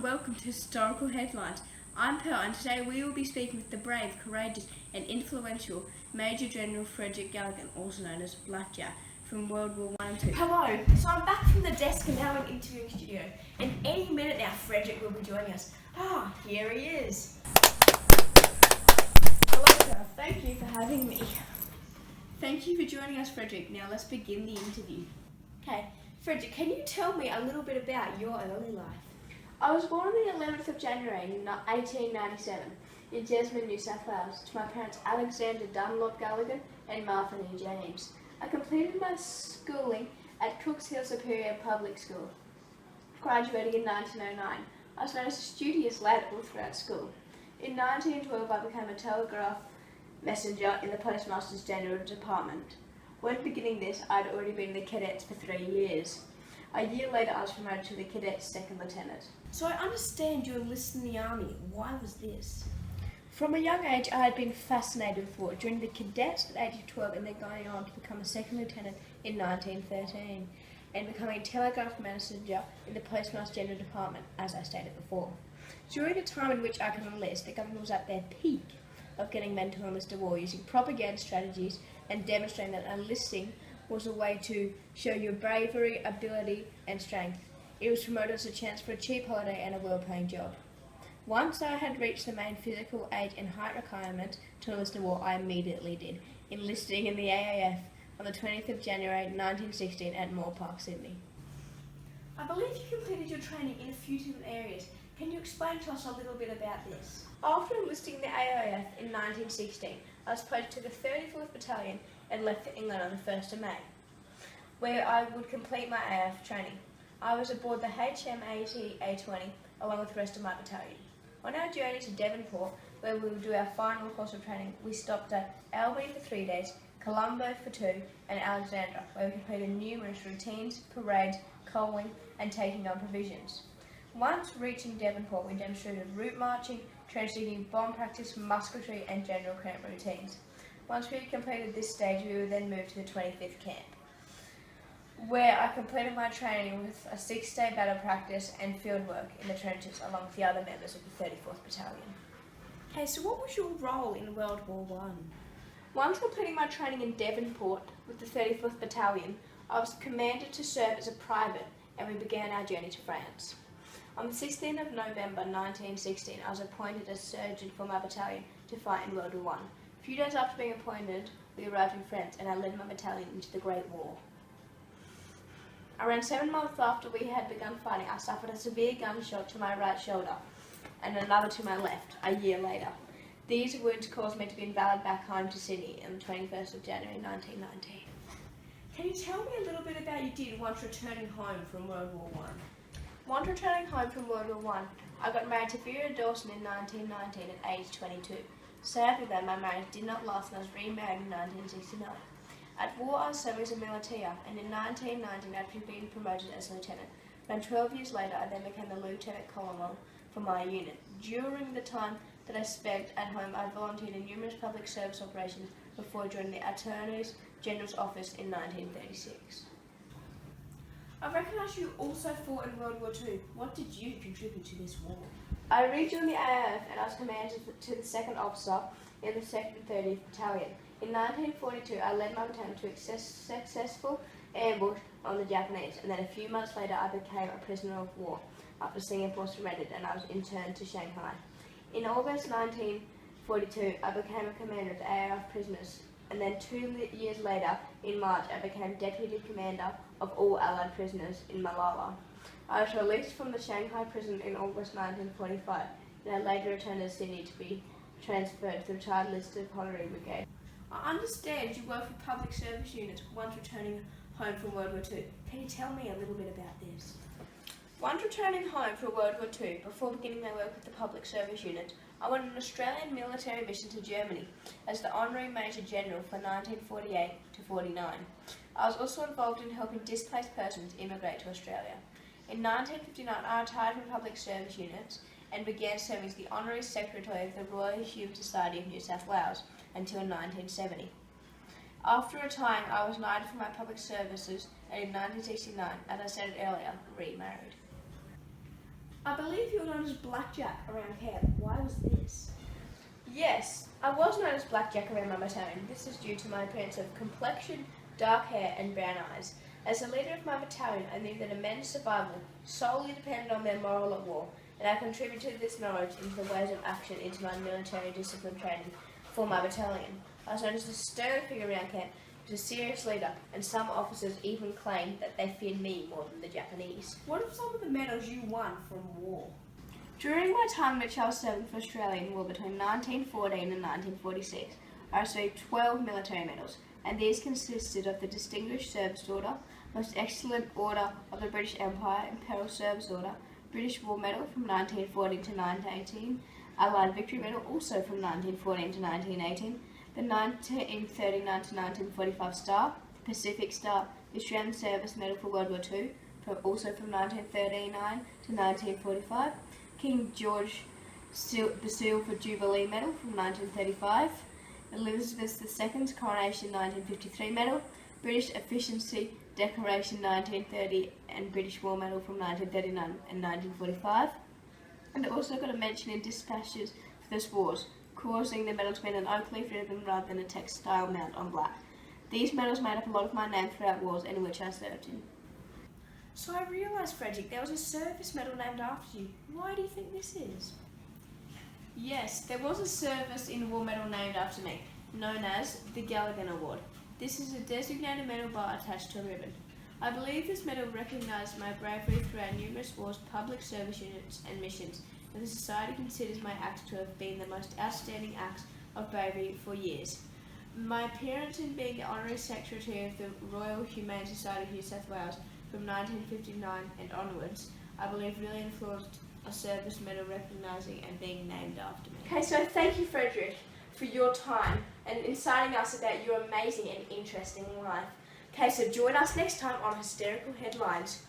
welcome to Historical Headlines. I'm Pearl, and today we will be speaking with the brave, courageous and influential Major General Frederick Galligan, also known as Black Jack, from World War I and II. Hello, so I'm back from the desk and now in interviewing studio, and any minute now Frederick will be joining us. Here he is. Hello Pearl, thank you for having me. Thank you for joining us, Frederick. Now let's begin the interview. Okay, Frederick, can you tell me a little bit about your early life? I was born on the 11th of January 1897 in Jesmond, New South Wales, to my parents Alexander Dunlop Galligan and Martha Lee James. I completed my schooling at Cooks Hill Superior Public School, graduating in 1909. I was known as a studious lad all throughout school. In 1912 I became a telegraph messenger in the Postmasters General Department. When beginning this, I had already been in the cadets for 3 years. A year later I was promoted to the cadet second lieutenant. So I understand you enlisted in the army. Why was this? From a young age, I had been fascinated with war. Joining the cadets at the age of 12 and then going on to become a second lieutenant in 1913 and becoming a telegraph messenger in the Postmaster General Department, as I stated before. During the time in which I could enlist, the government was at their peak of getting men to enlist to war, using propaganda strategies and demonstrating that enlisting was a way to show your bravery, ability and strength. It was promoted as a chance for a cheap holiday and a well-paying job. Once I had reached the main physical age and height requirement to enlist in war, I immediately did, enlisting in the AAF on the 20th of January 1916 at Moore Park, Sydney. I believe you completed your training in a few different areas. Can you explain to us a little bit about this? After enlisting in the AAF in 1916, I was posted to the 34th Battalion and left for England on the 1st of May, where I would complete my AAF training. I was aboard the HMAT A20 along with the rest of my battalion. On our journey to Devonport, where we would do our final course of training, we stopped at Albury for 3 days, Colombo for 2, and Alexandra, where we completed numerous routines, parades, coaling, and taking on provisions. Once reaching Devonport, we demonstrated route marching, trench digging, bomb practice, musketry, and general camp routines. Once we had completed this stage, we would then move to the 25th camp, where I completed my training with a 6-day battle practice and field work in the trenches along with the other members of the 34th Battalion. Okay, so what was your role in World War I? Once completing my training in Devonport with the 34th Battalion, I was commanded to serve as a private and we began our journey to France. On the 16th of November 1916, I was appointed as surgeon for my battalion to fight in World War I. A few days after being appointed, we arrived in France and I led my battalion into the Great War. Around 7 months after we had begun fighting, I suffered a severe gunshot to my right shoulder and another to my left a year later. These wounds caused me to be invalid back home to Sydney on the 21st of January 1919. Can you tell me a little bit about what you did once returning home from World War I? Once returning home from World War I got married to Vera Dawson in 1919 at age 22. Sadly though, my marriage did not last and I was remarried in 1969. At war I was serving as a militaire, and in 1919 I had been promoted as a lieutenant. Around 12 years later I then became the lieutenant colonel for my unit. During the time that I spent at home I volunteered in numerous public service operations before joining the Attorney General's office in 1936. I recognise you also fought in World War II. What did you contribute to this war? I rejoined the AAF and I was commanded to the second officer in the 2nd and 30th Battalion. In 1942, I led my battalion to a successful ambush on the Japanese, and then a few months later I became a prisoner of war after Singapore surrendered and I was interned to Shanghai. In August 1942, I became a commander of the AAF prisoners, and then 2 years later, in March, I became deputy commander of all Allied prisoners in Malala. I was released from the Shanghai prison in August 1945, and I later returned to Sydney to be transferred to the Retired Listed Honorary Brigade. I understand you work for public service units once returning home from World War II. Can you tell me a little bit about this? Once returning home from World War II, before beginning my work with the public service unit, I went on an Australian military mission to Germany as the Honorary Major General for 1948 to 49. I was also involved in helping displaced persons immigrate to Australia. In 1959, I retired from public service units and began serving as the Honorary Secretary of the Royal Hume Society of New South Wales until 1970. After retiring, I was knighted for my public services and in 1969, as I said earlier, remarried. I believe you were known as Blackjack around camp. Why was this? Yes, I was known as Blackjack around my battalion. This is due to my appearance of complexion, dark hair and brown eyes. As the leader of my battalion, I knew that a men's survival solely depended on their moral at war, and I contributed this knowledge into the ways of action into my military discipline training for my battalion. I was known as a stern figure around camp, as a serious leader, and some officers even claimed that they feared me more than the Japanese. What are some of the medals you won from war? During my time in which I was serving for Australia in war between 1914 and 1946, I received 12 military medals, and these consisted of the Distinguished Service Order, Most Excellent Order of the British Empire, Imperial Service Order, British War Medal from 1914 to 1918, Allied Victory Medal also from 1914 to 1918, the 1939 to 1945 Star, the Pacific Star, the Australian Service Medal for World War II, also from 1939 to 1945, King George the Silver Jubilee Medal from 1935, Elizabeth II's Coronation 1953 Medal, British Efficiency Decoration 1930 and British War Medal from 1939 and 1945. And I also got a mention in dispatches for this wars, causing the medal to be an oak leaf ribbon rather than a textile mount on black. These medals made up a lot of my name throughout wars in which I served in. So I realised, Frederick, there was a service medal named after you. Why do you think this is? Yes, there was a service in war medal named after me, known as the Galligan Award. This is a designated medal bar attached to a ribbon. I believe this medal recognised my bravery throughout numerous wars, public service units and missions, and the Society considers my acts to have been the most outstanding acts of bravery for years. My appearance in being the Honorary Secretary of the Royal Humane Society of New South Wales from 1959 and onwards, I believe really influenced a service medal recognising and being named after me. Okay, so thank you, Frederick, for your time and inciting us about your amazing and interesting life. Okay, so join us next time on Hysterical Headlines.